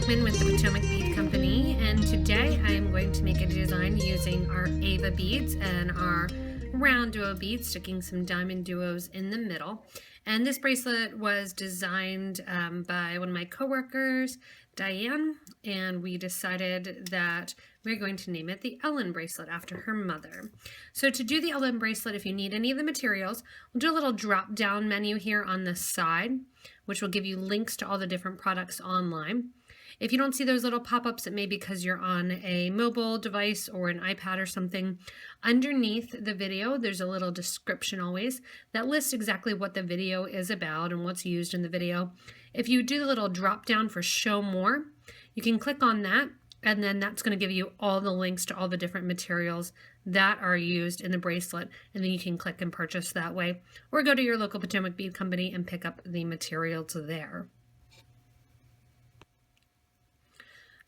Jasmine with the Potomac Bead Company, and today I am going to make a design using our Ava beads and our round duo beads, sticking some diamond duos in the middle. And this bracelet was designed by one of my coworkers, Diane, and we decided that we're going to name it the Ellen Bracelet after her mother. So to do the Ellen Bracelet, if you need any of the materials, we'll do a little drop down menu here on the side, which will give you links to all the different products online. If you don't see those little pop-ups, it may be because you're on a mobile device or an iPad or something. Underneath the video, there's a little description always that lists exactly what the video is about and what's used in the video. If you do the little drop down for show more, you can click on that, and then that's going to give you all the links to all the different materials that are used in the bracelet, and then you can click and purchase that way, or go to your local Potomac Bead Company and pick up the materials there.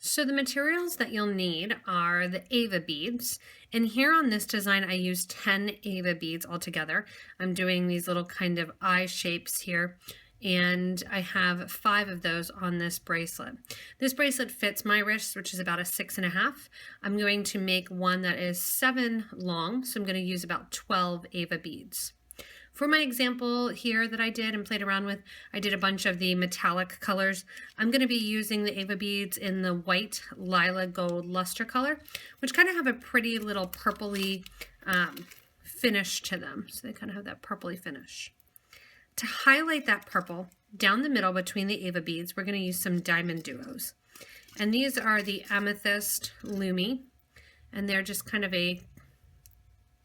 So the materials that you'll need are the Ava beads, and here on this design I used 10 Ava beads altogether. I'm doing these little kind of eye shapes here, and I have 5 of those on this bracelet. This bracelet fits my wrist, which is about a 6.5. I'm going to make one that is 7 long, so I'm going to use about 12 Ava beads. For my example here that I did and played around with, I did a bunch of the metallic colors. I'm going to be using the Ava beads in the white lilac gold luster color, which kind of have a pretty little purpley finish to them. So they kind of have that purpley finish. To highlight that purple down the middle between the Ava beads, we're going to use some diamond duos. And these are the Amethyst Lumi, and they're just kind of a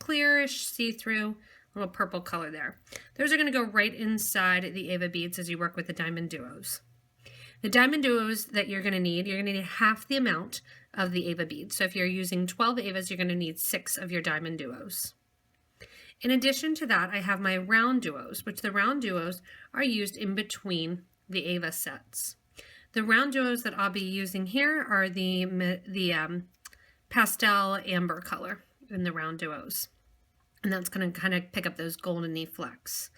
clearish see-through little purple color there. Those are going to go right inside the Ava beads as you work with the diamond duos. The diamond duos that you're going to need half the amount of the Ava beads. So if you're using 12 Avas, you're going to need 6 of your diamond duos. In addition to that, I have my round duos, which the round duos are used in between the Ava sets. The round duos that I'll be using here are the pastel amber color in the round duos. And that's going to kind of pick up those goldeny flecks.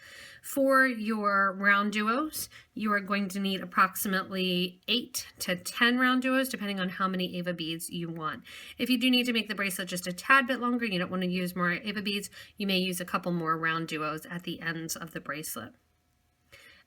For your round duos, you are going to need approximately 8 to 10 round duos, depending on how many Ava beads you want. If you do need to make the bracelet just a tad bit longer, you don't want to use more Ava beads, you may use a couple more round duos at the ends of the bracelet.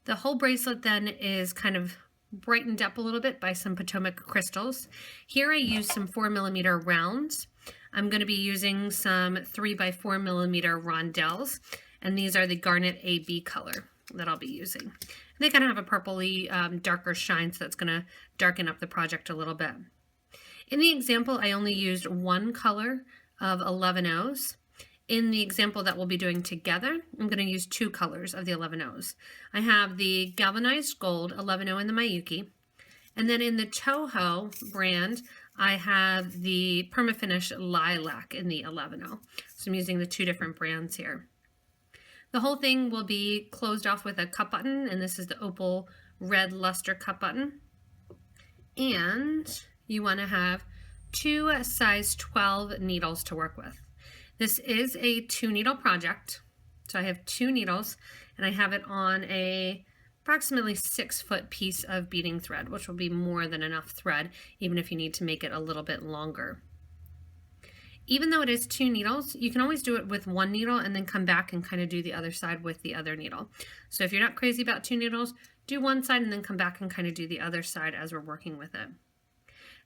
The whole bracelet then is kind of brightened up a little bit by some Potomac crystals. Here I use some 4mm rounds. I'm going to be using some 3x4mm rondelles, and these are the Garnet AB color that I'll be using. And they kind of have a purpley, darker shine, so that's going to darken up the project a little bit. In the example, I only used one color of 11-Os. In the example that we'll be doing together, I'm going to use 2 colors of the 11-Os. I have the galvanized gold 11-O in the Miyuki, and then in the Toho brand, I have the Permafinish Lilac in the 11-O. So I'm using the 2 different brands here. The whole thing will be closed off with a cup button, and this is the opal red luster cup button. And you want to have 2 size 12 needles to work with. This is a 2-needle project. So I have 2 needles, and I have it on a approximately 6-foot piece of beading thread, which will be more than enough thread, even if you need to make it a little bit longer. Even though it is 2 needles, you can always do it with 1 needle and then come back and kind of do the other side with the other needle. So if you're not crazy about 2 needles, do one side and then come back and kind of do the other side as we're working with it.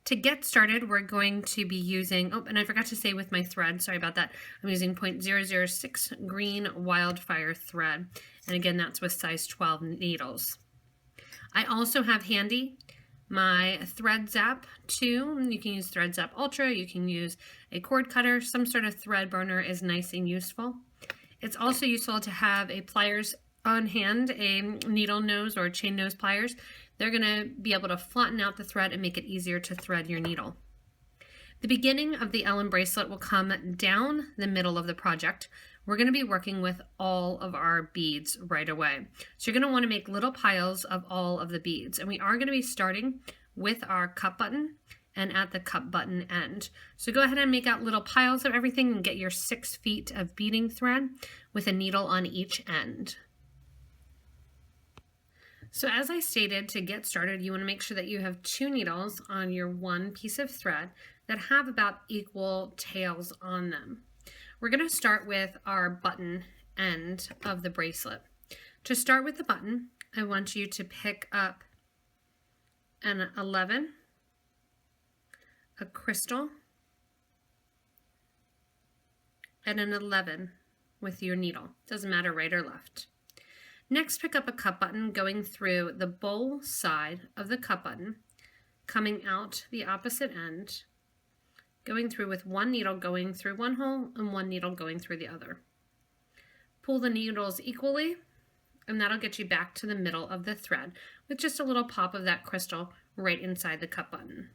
To get started, we're going to be using, oh, and I forgot to say with my thread, sorry about that, I'm using 0.006 green Wildfire thread. And again, that's with size 12 needles. I also have handy my Thread Zap 2. You can use Thread Zap Ultra, you can use a cord cutter, some sort of thread burner is nice and useful. It's also useful to have a pliers on hand, a needle nose or chain nose pliers. They're going to be able to flatten out the thread and make it easier to thread your needle. The beginning of the Ellen bracelet will come down the middle of the project. We're going to be working with all of our beads right away. So you're going to want to make little piles of all of the beads. And we are going to be starting with our cup button and at the cup button end. So go ahead and make out little piles of everything and get your 6 feet of beading thread with a needle on each end. So as I stated, to get started, you want to make sure that you have 2 needles on your one piece of thread that have about equal tails on them. We're going to start with our button end of the bracelet. To start with the button, I want you to pick up an 11, a crystal, and an 11 with your needle. Doesn't matter right or left. Next, pick up a cup button going through the bowl side of the cup button, coming out the opposite end, going through with one needle going through one hole and one needle going through the other. Pull the needles equally, and that'll get you back to the middle of the thread with just a little pop of that crystal right inside the cup button.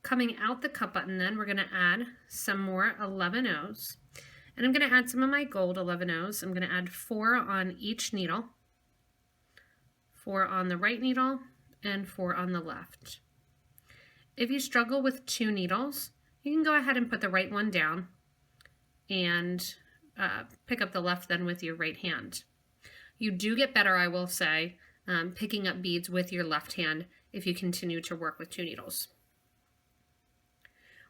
Coming out the cup button then, we're going to add some more 11-O's. And I'm going to add some of my gold 11-O's. I'm going to add 4 on each needle, 4 on the right needle, and 4 on the left. If you struggle with 2 needles, you can go ahead and put the right one down and pick up the left then with your right hand. You do get better, I will say, picking up beads with your left hand if you continue to work with 2 needles.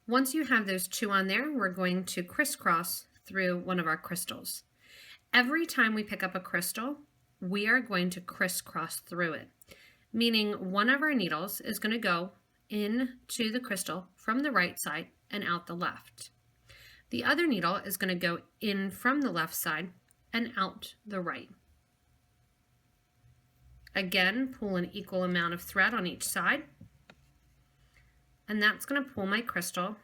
Once you have those 2 on there, we're going to crisscross through one of our crystals. Every time we pick up a crystal, we are going to crisscross through it, meaning one of our needles is going to go into the crystal from the right side and out the left. The other needle is going to go in from the left side and out the right. Again, pull an equal amount of thread on each side, and that's going to pull my crystal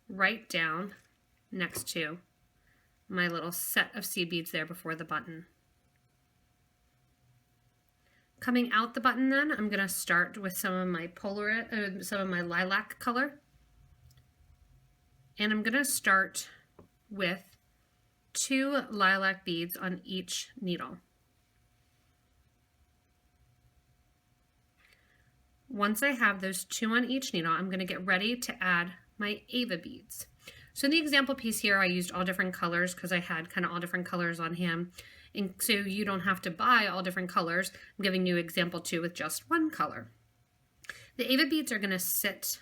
right down next to my little set of seed beads there before the button. Coming out the button then, I'm going to start with some of my lilac color. And I'm going to start with 2 lilac beads on each needle. Once I have those 2 on each needle, I'm going to get ready to add my Ava beads. So in the example piece here, I used all different colors because I had kind of all different colors on him. And so you don't have to buy all different colors. I'm giving you example 2 with just one color. The Ava beads are going to sit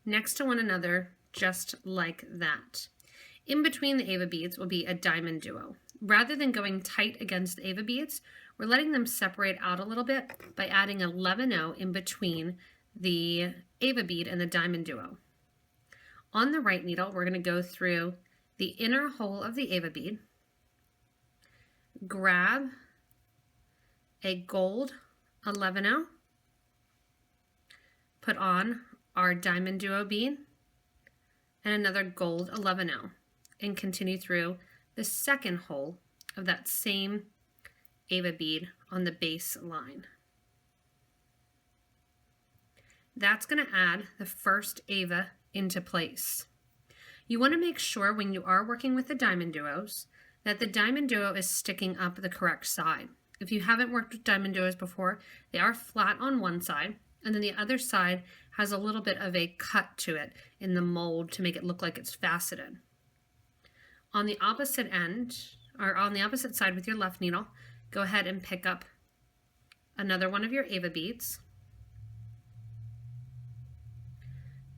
next to one another just like that. In between the Ava beads will be a diamond duo. Rather than going tight against the Ava beads, we're letting them separate out a little bit by adding 11-O in between the Ava bead and the diamond duo. On the right needle, we're going to go through the inner hole of the Ava bead, grab a gold 11-O, put on our diamond duo bead, and another gold 11-O, and continue through the second hole of that same Ava bead on the base line. That's going to add the first Ava into place. You want to make sure when you are working with the diamond duos that the diamond duo is sticking up the correct side. If you haven't worked with diamond duos before, they are flat on one side, and then the other side has a little bit of a cut to it in the mold to make it look like it's faceted. On the opposite end, or on the opposite side with your left needle, go ahead and pick up another one of your Ava beads.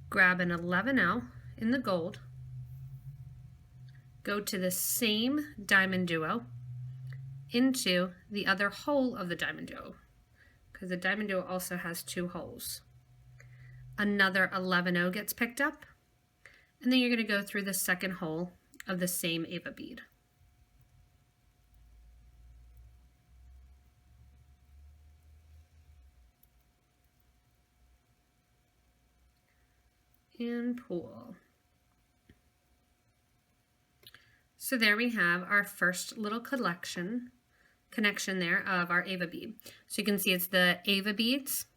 Grab an 11-O in the gold. Go to the same diamond duo into the other hole of the diamond duo, because the diamond duo also has 2 holes. Another 11-O gets picked up, and then you're going to go through the second hole of the same Ava bead. And pull. So there we have our first little connection there of our Ava bead. So you can see it's the Ava beads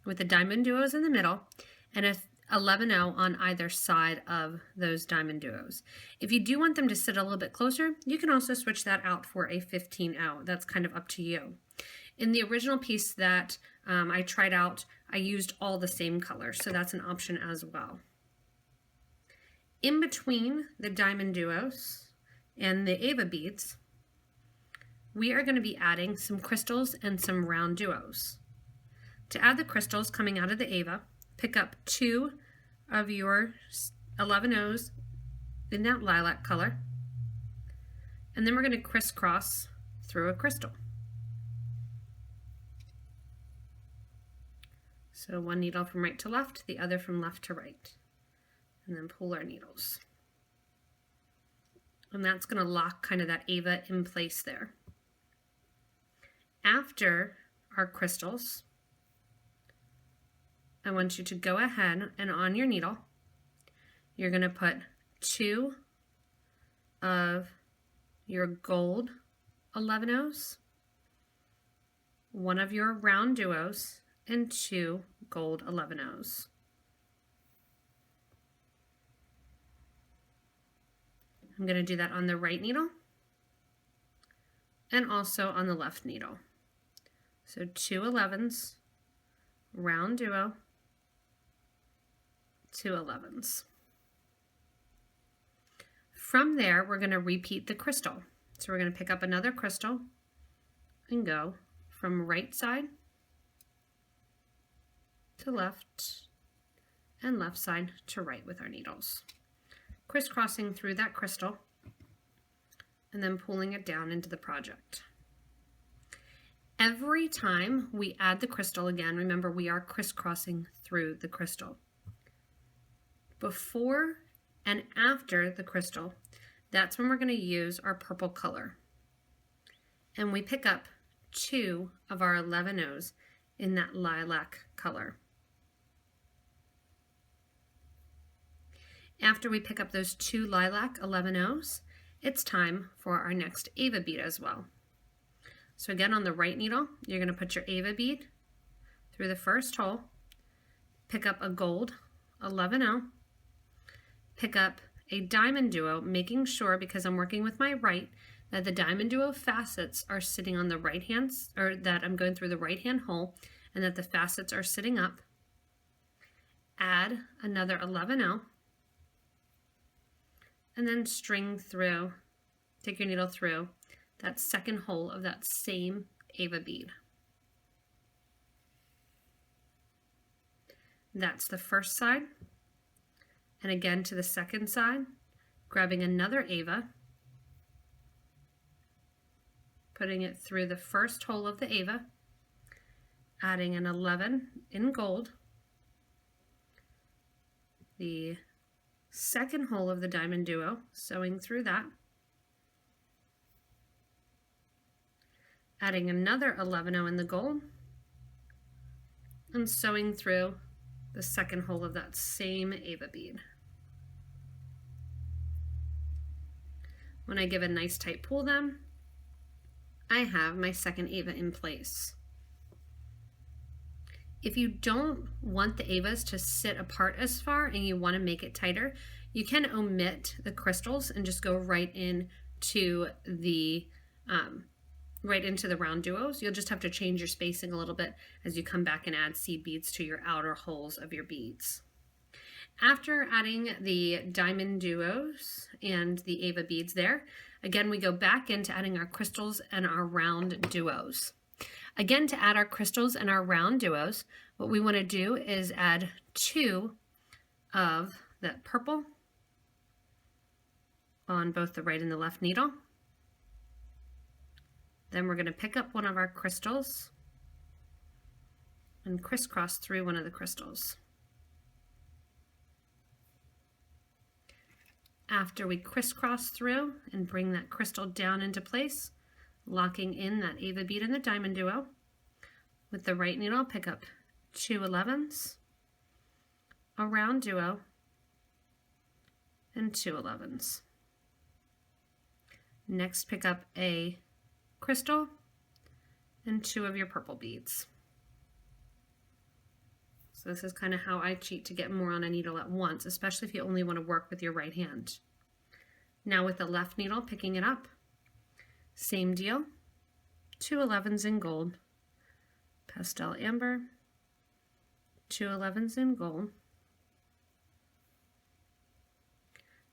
with the diamond duos in the middle and a 11-O on either side of those diamond duos. If you do want them to sit a little bit closer, you can also switch that out for a 15-O. That's kind of up to you. In the original piece that I tried out, I used all the same colors, so that's an option as well. In between the diamond duos and the Ava beads, we are going to be adding some crystals and some round duos. To add the crystals coming out of the Ava, pick up 2 of your 11-O's in that lilac color, and then we're going to crisscross through a crystal. So one needle from right to left, the other from left to right, and then pull our needles. And that's going to lock kind of that Ava in place there. After our crystals, I want you to go ahead and on your needle, you're going to put 2 of your gold 11-O's, 1 of your round duos, and 2 gold 11-O's. I'm going to do that on the right needle and also on the left needle. So 2 11s, round duo, 2 11s. From there, we're going to repeat the crystal. So we're going to pick up another crystal and go from right side to left and left side to right with our needles, crisscrossing through that crystal and then pulling it down into the project. Every time we add the crystal, again, remember we are crisscrossing through the crystal. Before and after the crystal, that's when we're going to use our purple color. And we pick up 2 of our 11-O's in that lilac color. After we pick up those 2 lilac 11-O's, it's time for our next Ava bead as well. So again, on the right needle, you're going to put your Ava bead through the first hole, pick up a gold 11-O, pick up a diamond duo, making sure, because I'm working with my right, that the diamond duo facets are sitting on the right hand, or that I'm going through the right hand hole, and that the facets are sitting up. Add another 11-O, and then string through, take your needle through that second hole of that same Ava bead. That's the first side. And again to the second side, grabbing another Ava, putting it through the first hole of the Ava, adding an 11 in gold, the second hole of the diamond duo, sewing through that, adding another 11-O in the gold, and sewing through the second hole of that same Ava bead. When I give a nice tight pull then, I have my second Ava in place. If you don't want the Avas to sit apart as far and you want to make it tighter, you can omit the crystals and just go right into the round duos. You'll just have to change your spacing a little bit as you come back and add seed beads to your outer holes of your beads. After adding the diamond duos and the Ava beads there, again we go back into adding our crystals and our round duos. Again, to add our crystals and our round duos, what we want to do is add 2 of that purple on both the right and the left needle. Then we're going to pick up one of our crystals and crisscross through one of the crystals. After we crisscross through and bring that crystal down into place, locking in that Ava bead and the diamond duo, with the right needle, pick up 2 11s, a round duo, and 2 11s. Next, pick up a crystal and 2 of your purple beads. So this is kind of how I cheat to get more on a needle at once, especially if you only want to work with your right hand. Now with the left needle, picking it up, same deal, 2 11s in gold, pastel amber, 2 11s in gold,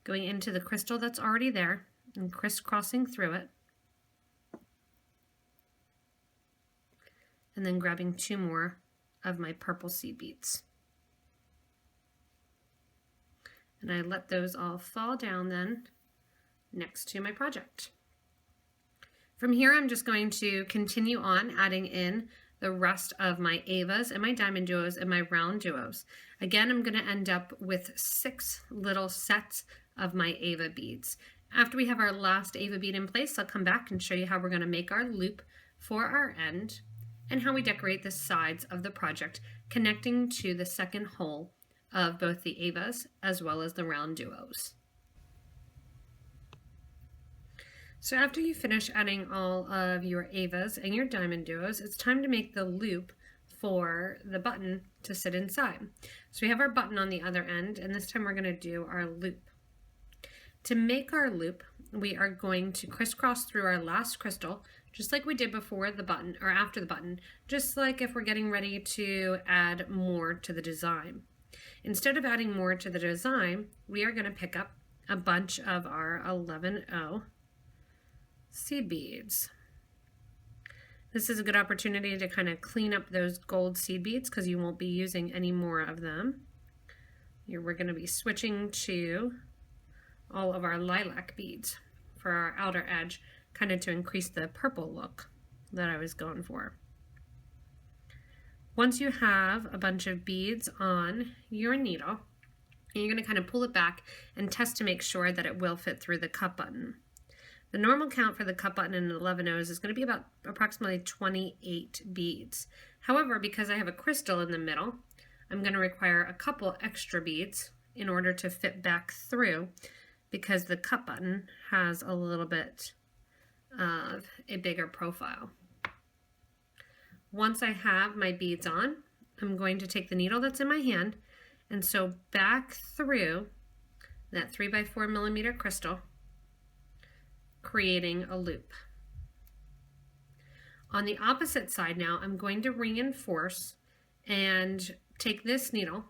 going into the crystal that's already there and crisscrossing through it, and then grabbing 2 more of my purple seed beads. And I let those all fall down then next to my project. From here, I'm just going to continue on adding in the rest of my Avas and my diamond duos and my round duos. Again, I'm going to end up with 6 little sets of my Ava beads. After we have our last Ava bead in place, I'll come back and show you how we're going to make our loop for our end and how we decorate the sides of the project, connecting to the second hole of both the Avas as well as the round duos. So after you finish adding all of your Avas and your diamond duos, it's time to make the loop for the button to sit inside. So we have our button on the other end, and this time we're going to do our loop. To make our loop, we are going to crisscross through our last crystal, just like we did before the button or after the button, just like if we're getting ready to add more to the design. Instead of adding more to the design, we are going to pick up a bunch of our 11O seed beads. This is a good opportunity to kind of clean up those gold seed beads because you won't be using any more of them. Here we're going to be switching to all of our lilac beads for our outer edge, kind of to increase the purple look that I was going for. Once you have a bunch of beads on your needle, you're going to kind of pull it back and test to make sure that it will fit through the cup button. The normal count for the cup button in 11 O's is going to be about approximately 28 beads. However, because I have a crystal in the middle, I'm going to require a couple extra beads in order to fit back through, because the cup button has a little bit of a bigger profile. Once I have my beads on, I'm going to take the needle that's in my hand and sew back through that 3x4 millimeter crystal, creating a loop. On the opposite side now, I'm going to reinforce and take this needle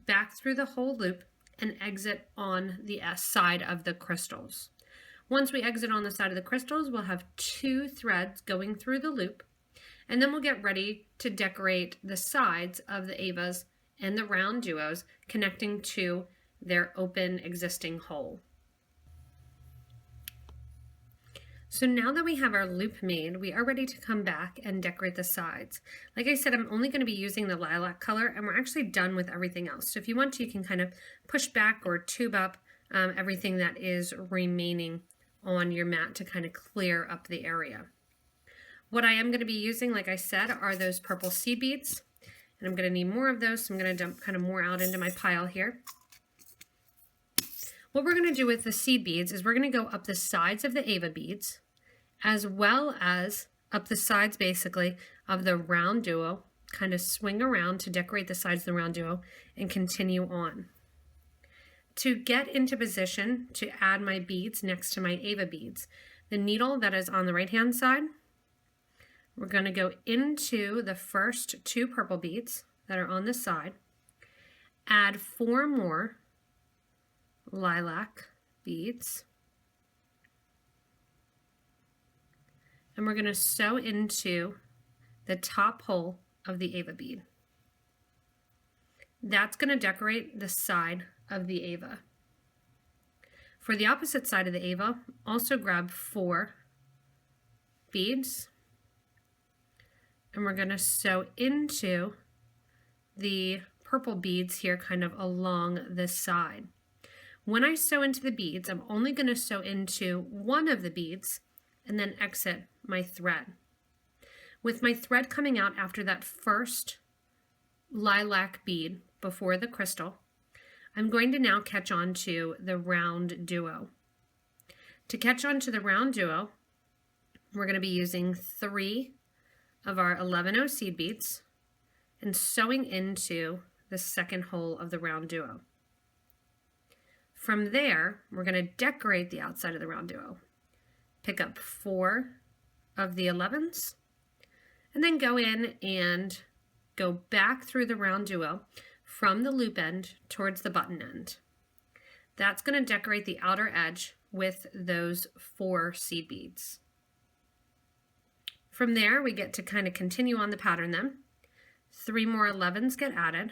back through the whole loop and exit on the side of the crystals. Once we exit on the side of the crystals, we'll have 2 threads going through the loop, and then we'll get ready to decorate the sides of the Avas and the round duos, connecting to their open existing hole. So now that we have our loop made, we are ready to come back and decorate the sides. Like I said, I'm only going to be using the lilac color, and we're actually done with everything else. So if you want to, you can kind of push back or tube up everything that is remaining on your mat to kind of clear up the area. What I am going to be using, like I said, are those purple seed beads, and I'm going to need more of those, so I'm going to dump kind of more out into my pile here. What we're going to do with the seed beads is we're going to go up the sides of the Ava beads, as well as up the sides basically of the round duo, kind of swing around to decorate the sides of the round duo and continue on. To get into position to add my beads next to my Ava beads, the needle that is on the right hand side, we're going to go into the first 2 purple beads that are on the side, add 4 more lilac beads, and we're going to sew into the top hole of the Ava bead. That's going to decorate the side of the Ava. For the opposite side of the Ava, also grab 4 beads, and we're going to sew into the purple beads here kind of along this side. When I sew into the beads, I'm only going to sew into one of the beads and then exit my thread. With my thread coming out after that first lilac bead before the crystal, I'm going to now catch on to the round duo. To catch on to the round duo, we're going to be using 3 of our 11O seed beads and sewing into the second hole of the round duo. From there, we're going to decorate the outside of the round duo. Pick up 4 of the 11s, and then go in and go back through the round duo from the loop end towards the button end. That's going to decorate the outer edge with those 4 seed beads. From there, we get to kind of continue on the pattern then. 3 more 11s get added.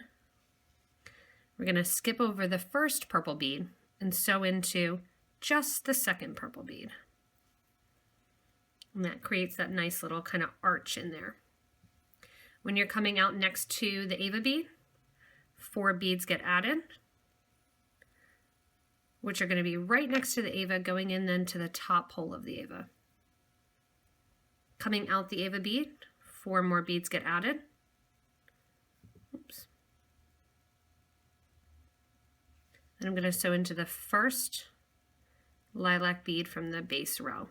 We're going to skip over the first purple bead and sew into just the second purple bead. And that creates that nice little kind of arch in there. When you're coming out next to the Ava bead, 4 beads get added, which are going to be right next to the Ava, going in then to the top hole of the Ava. Coming out the Ava bead, 4 more beads get added. Oops. And I'm going to sew into the first lilac bead from the base row.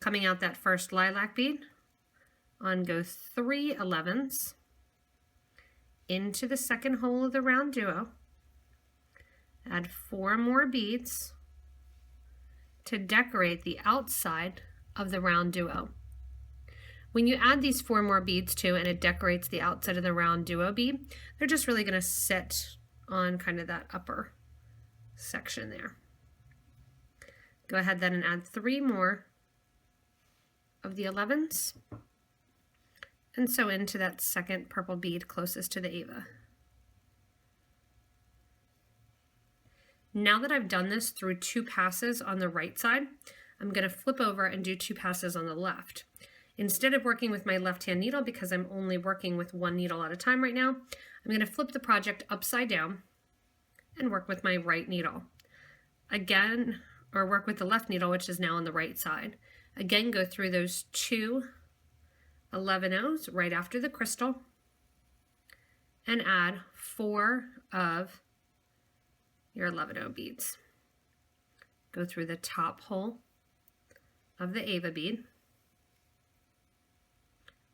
Coming out that first lilac bead, on go 3 11s into the second hole of the round duo, add 4 more beads to decorate the outside of the round duo. When you add these 4 more beads too, and it decorates the outside of the round duo bead, they're just really going to sit on kind of that upper section there. Go ahead then and add 3 more of the 11s and sew into that second purple bead closest to the Ava. Now that I've done this through 2 passes on the right side, I'm going to flip over and do 2 passes on the left. Instead of working with my left-hand needle, because I'm only working with 1 needle at a time right now, I'm going to flip the project upside down and work with my right needle. Again, or work with the left needle, which is now on the right side. Again, go through those 2 11-ohs right after the crystal and add 4 of your 11-oh beads. Go through the top hole of the Ava bead.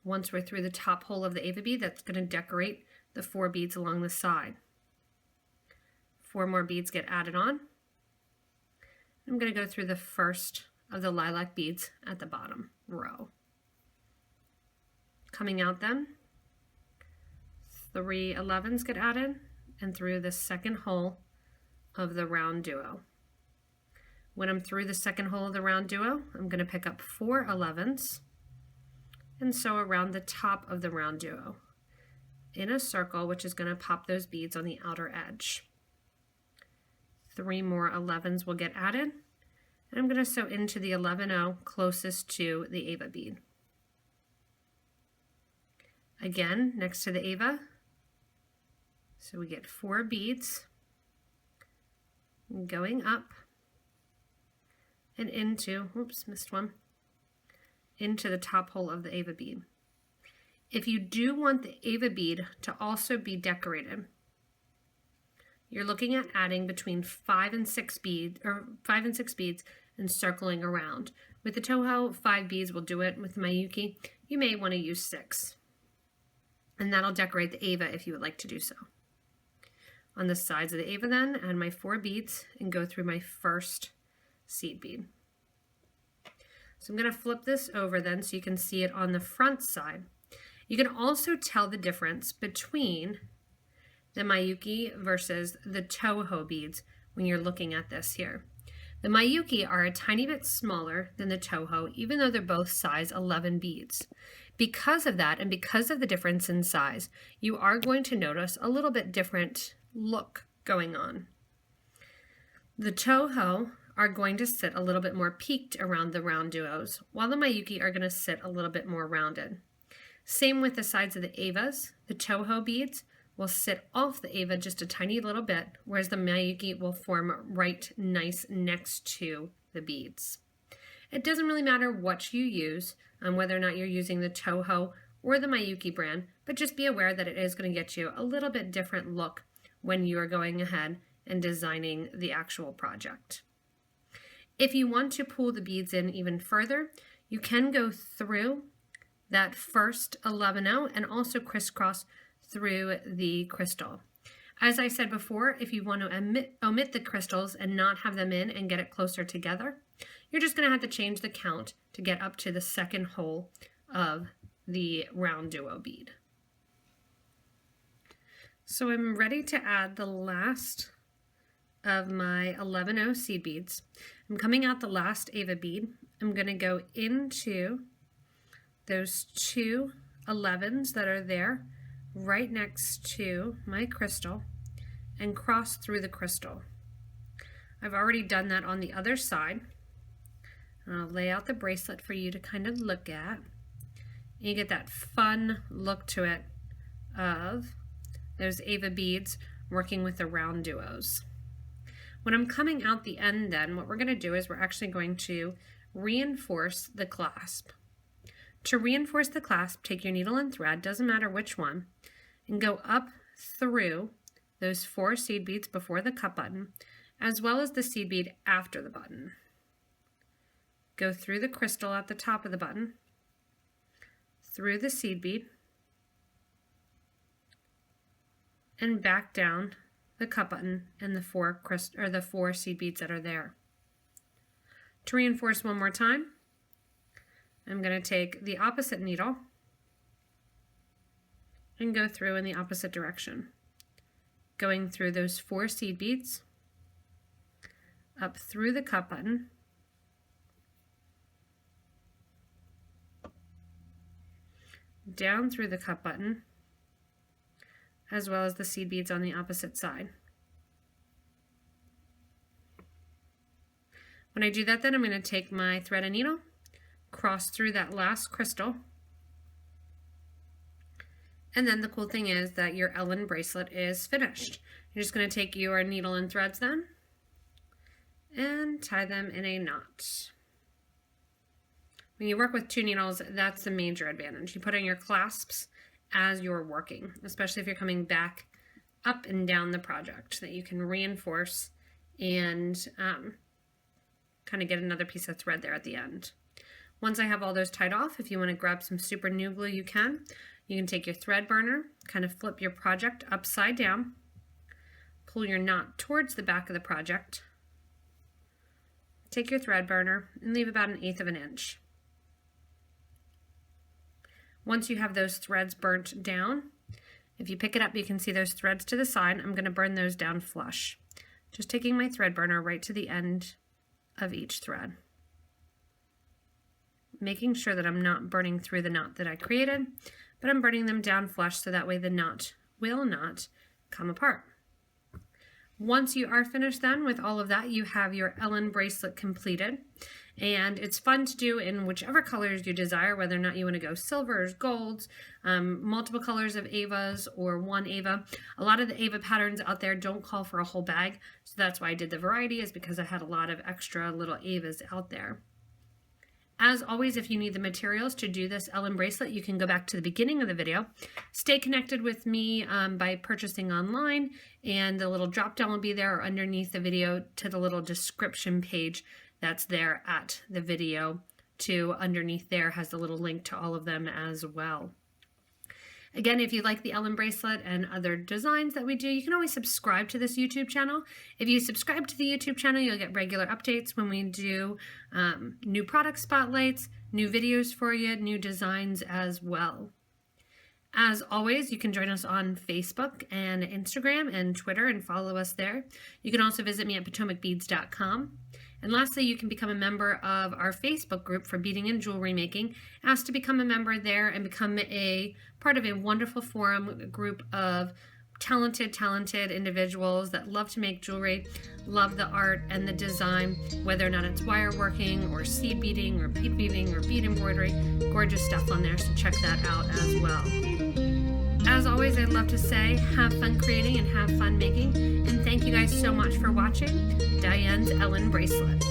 Once we're through the top hole of the Ava bead, that's going to decorate the 4 beads along the side. 4 more beads get added on. I'm going to go through the first of the lilac beads at the bottom row. Coming out then, 3 11s get added and through the second hole of the round duo. When I'm through the second hole of the round duo, I'm going to pick up 4 11s and sew around the top of the round duo in a circle, which is going to pop those beads on the outer edge. 3 more 11s will get added, and I'm going to sew into the 11-oh closest to the Ava bead. Again, next to the Ava, so we get 4 beads going up and into, whoops, missed one, into the top hole of the Ava bead. If you do want the Ava bead to also be decorated, you're looking at adding between 5 and 6 beads, and circling around. With the Toho, 5 beads will do it. With the Miyuki, you may want to use 6. And that'll decorate the Ava if you would like to do so. On the sides of the Ava then, add my 4 beads and go through my first seed bead. So I'm going to flip this over then so you can see it on the front side. You can also tell the difference between the Miyuki versus the Toho beads when you're looking at this here. The Miyuki are a tiny bit smaller than the Toho, even though they're both size 11 beads. Because of that, and because of the difference in size, you are going to notice a little bit different look going on. The Toho are going to sit a little bit more peaked around the round duos, while the Miyuki are going to sit a little bit more rounded. Same with the sides of the Avas. The Toho beads will sit off the Ava just a tiny little bit, whereas the Miyuki will form right nice next to the beads. It doesn't really matter what you use, whether or not you're using the Toho or the Miyuki brand, but just be aware that it is going to get you a little bit different look when you are going ahead and designing the actual project. If you want to pull the beads in even further, you can go through that first 11-oh and also crisscross through the crystal. As I said before, if you want to omit the crystals and not have them in and get it closer together, you're just going to have to change the count to get up to the second hole of the round duo bead. So I'm ready to add the last of my 11-oh seed beads. I'm coming out the last Ava bead. I'm going to go into those 2 11s that are there right next to my crystal and cross through the crystal. I've already done that on the other side. I'll lay out the bracelet for you to kind of look at. And you get that fun look to it of those Ava beads working with the round duos. When I'm coming out the end then, what we're going to do is we're actually going to reinforce the clasp. To reinforce the clasp, take your needle and thread, doesn't matter which one, and go up through those 4 seed beads before the cup button, as well as the seed bead after the button. Go through the crystal at the top of the button, through the seed bead, and back down the cup button and the 4 seed beads that are there. To reinforce one more time, I'm going to take the opposite needle and go through in the opposite direction, going through those 4 seed beads, up through the cup button, down through the cup button, as well as the seed beads on the opposite side. When I do that, then I'm going to take my thread and needle, cross through that last crystal, and then the cool thing is that your Ellen bracelet is finished. You're just going to take your needle and threads then and tie them in a knot. When you work with 2 needles, that's the major advantage. You put in your clasps as you're working, especially if you're coming back up and down the project, that you can reinforce and kind of get another piece of thread there at the end. Once I have all those tied off, if you want to grab some super new glue, you can. You can take your thread burner, kind of flip your project upside down, pull your knot towards the back of the project, take your thread burner and leave about 1/8 of an inch. Once you have those threads burnt down, if you pick it up, you can see those threads to the side. I'm going to burn those down flush. Just taking my thread burner right to the end of each thread, making sure that I'm not burning through the knot that I created, but I'm burning them down flush so that way the knot will not come apart. Once you are finished then with all of that, you have your Ellen bracelet completed. And it's fun to do in whichever colors you desire, whether or not you want to go silvers, golds, multiple colors of Avas, or one Ava. A lot of the Ava patterns out there don't call for a whole bag, so that's why I did the variety, is because I had a lot of extra little Avas out there. As always, if you need the materials to do this Ellen bracelet, you can go back to the beginning of the video. Stay connected with me by purchasing online, and the little drop down will be there, or underneath the video to the little description page that's there at the video too. Underneath there has the little link to all of them as well. Again, if you like the Ellen bracelet and other designs that we do, you can always subscribe to this YouTube channel. If you subscribe to the YouTube channel, you'll get regular updates when we do new product spotlights, new videos for you, new designs as well. As always, you can join us on Facebook and Instagram and Twitter and follow us there. You can also visit me at PotomacBeads.com. And lastly, you can become a member of our Facebook group for beading and jewelry making. Ask to become a member there and become a part of a wonderful forum group of talented individuals that love to make jewelry, love the art and the design, whether or not it's wire working or seed beading or bead weaving or bead embroidery. Gorgeous stuff on there, so check that out as well. As always, I'd love to say, have fun creating and have fun making. And thank you guys so much for watching Diane's Ellen Bracelet.